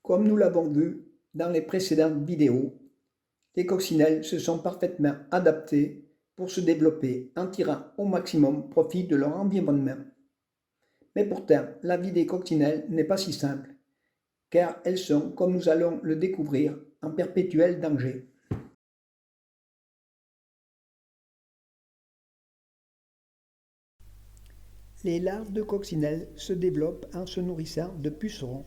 Comme nous l'avons vu dans les précédentes vidéos, les coccinelles se sont parfaitement adaptées pour se développer en tirant au maximum profit de leur environnement. Mais pourtant, la vie des coccinelles n'est pas si simple, car elles sont, comme nous allons le découvrir, en perpétuel danger. Les larves de coccinelles se développent en se nourrissant de pucerons.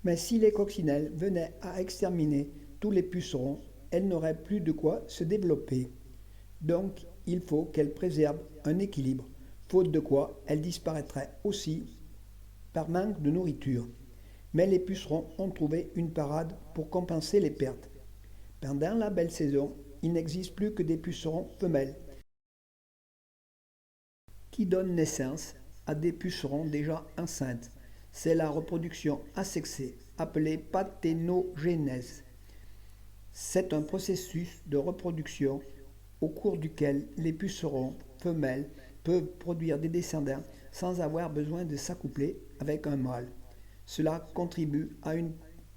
Mais si les coccinelles venaient à exterminer tous les pucerons, elles n'auraient plus de quoi se développer. Donc, il faut qu'elles préservent un équilibre, faute de quoi elles disparaîtraient aussi par manque de nourriture. Mais les pucerons ont trouvé une parade pour compenser les pertes. Pendant la belle saison, il n'existe plus que des pucerons femelles qui donnent naissance à des pucerons déjà enceintes. C'est la reproduction asexée, appelée parthénogénèse. C'est un processus de reproduction au cours duquel les pucerons femelles peuvent produire des descendants sans avoir besoin de s'accoupler avec un mâle. Cela contribue à une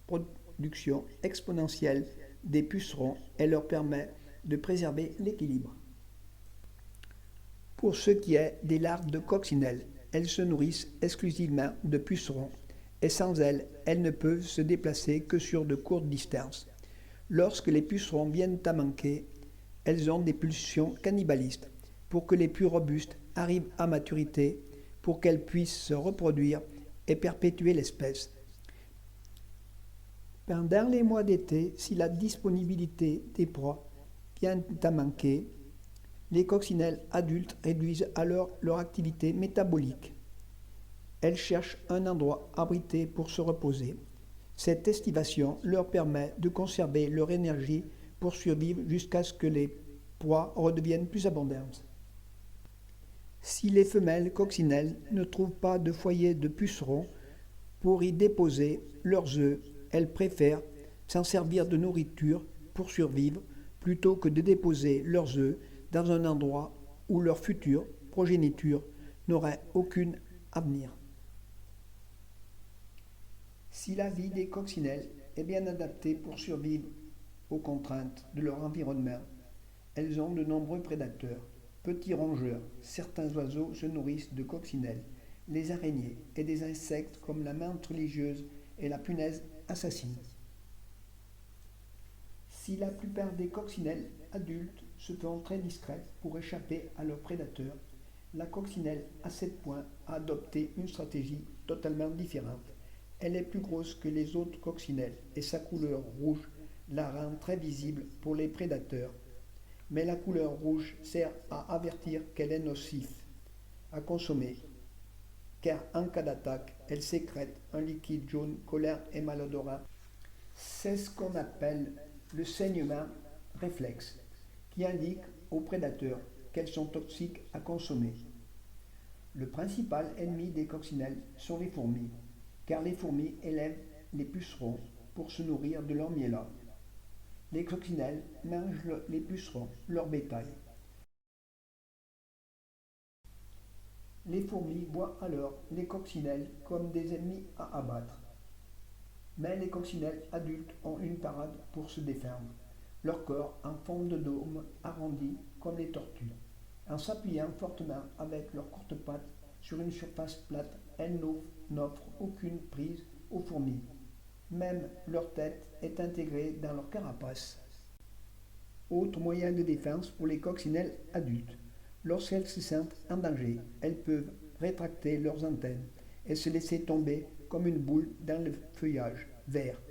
production exponentielle des pucerons et leur permet de préserver l'équilibre. Pour ce qui est des larves de coccinelles, elles se nourrissent exclusivement de pucerons et sans elles, elles ne peuvent se déplacer que sur de courtes distances. Lorsque les pucerons viennent à manquer, elles ont des pulsions cannibalistes pour que les plus robustes arrivent à maturité, pour qu'elles puissent se reproduire et perpétuer l'espèce. Pendant les mois d'été, si la disponibilité des proies vient à manquer, les coccinelles adultes réduisent alors leur activité métabolique. Elles cherchent un endroit abrité pour se reposer. Cette estivation leur permet de conserver leur énergie pour survivre jusqu'à ce que les proies redeviennent plus abondantes. Si les femelles coccinelles ne trouvent pas de foyer de pucerons pour y déposer leurs œufs, elles préfèrent s'en servir de nourriture pour survivre plutôt que de déposer leurs œufs dans un endroit où leur future progéniture n'aurait aucun avenir. Si la vie des coccinelles est bien adaptée pour survivre aux contraintes de leur environnement, elles ont de nombreux prédateurs. Petits rongeurs, certains oiseaux se nourrissent de coccinelles, les araignées et des insectes comme la menthe religieuse et la punaise assassine. Si la plupart des coccinelles adultes se font très discrètes pour échapper à leurs prédateurs, la coccinelle à 7 points a adopté une stratégie totalement différente. Elle est plus grosse que les autres coccinelles et sa couleur rouge la rend très visible pour les prédateurs. Mais la couleur rouge sert à avertir qu'elle est nocive à consommer, car en cas d'attaque, elle sécrète un liquide jaune collant et malodorant. C'est ce qu'on appelle le saignement réflexe, qui indique aux prédateurs qu'elles sont toxiques à consommer. Le principal ennemi des coccinelles sont les fourmis, car les fourmis élèvent les pucerons pour se nourrir de leur miel. Les coccinelles mangent les pucerons, leur bétail. Les fourmis voient alors les coccinelles comme des ennemis à abattre. Mais les coccinelles adultes ont une parade pour se défendre, leur corps en forme de dôme arrondi comme les tortues. En s'appuyant fortement avec leurs courtes pattes sur une surface plate, elles n'offrent aucune prise aux fourmis. Même leur tête est intégrée dans leur carapace. Autre moyen de défense pour les coccinelles adultes. Lorsqu'elles se sentent en danger, elles peuvent rétracter leurs antennes et se laisser tomber comme une boule dans le feuillage vert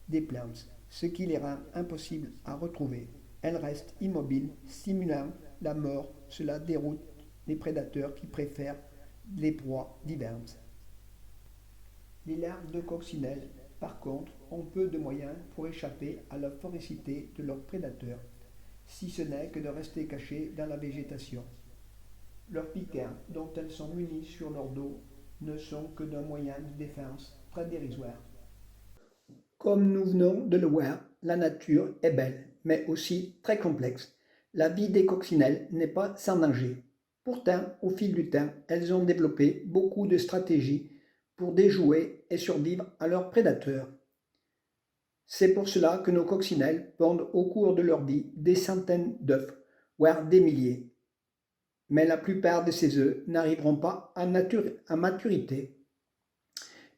des plantes, ce qui les rend impossibles à retrouver. Elles restent immobiles, simulant la mort. Cela déroute les prédateurs qui préfèrent les proies vivantes. Les larves de coccinelles, par contre, ont peu de moyens pour échapper à la férocité de leurs prédateurs, si ce n'est que de rester cachées dans la végétation. Leurs piquants, dont elles sont munies sur leur dos, ne sont que d'un moyen de défense très dérisoire. Comme nous venons de le voir, la nature est belle, mais aussi très complexe. La vie des coccinelles n'est pas sans danger. Pourtant, au fil du temps, elles ont développé beaucoup de stratégies pour déjouer et survivre à leurs prédateurs. C'est pour cela que nos coccinelles pondent au cours de leur vie des centaines d'œufs, voire des milliers. Mais la plupart de ces œufs n'arriveront pas à maturité.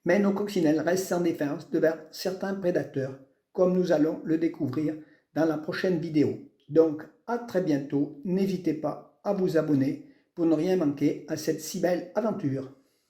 Mais nos coccinelles restent sans défense devant certains prédateurs, comme nous allons le découvrir dans la prochaine vidéo. Donc à très bientôt, n'hésitez pas à vous abonner pour ne rien manquer à cette si belle aventure.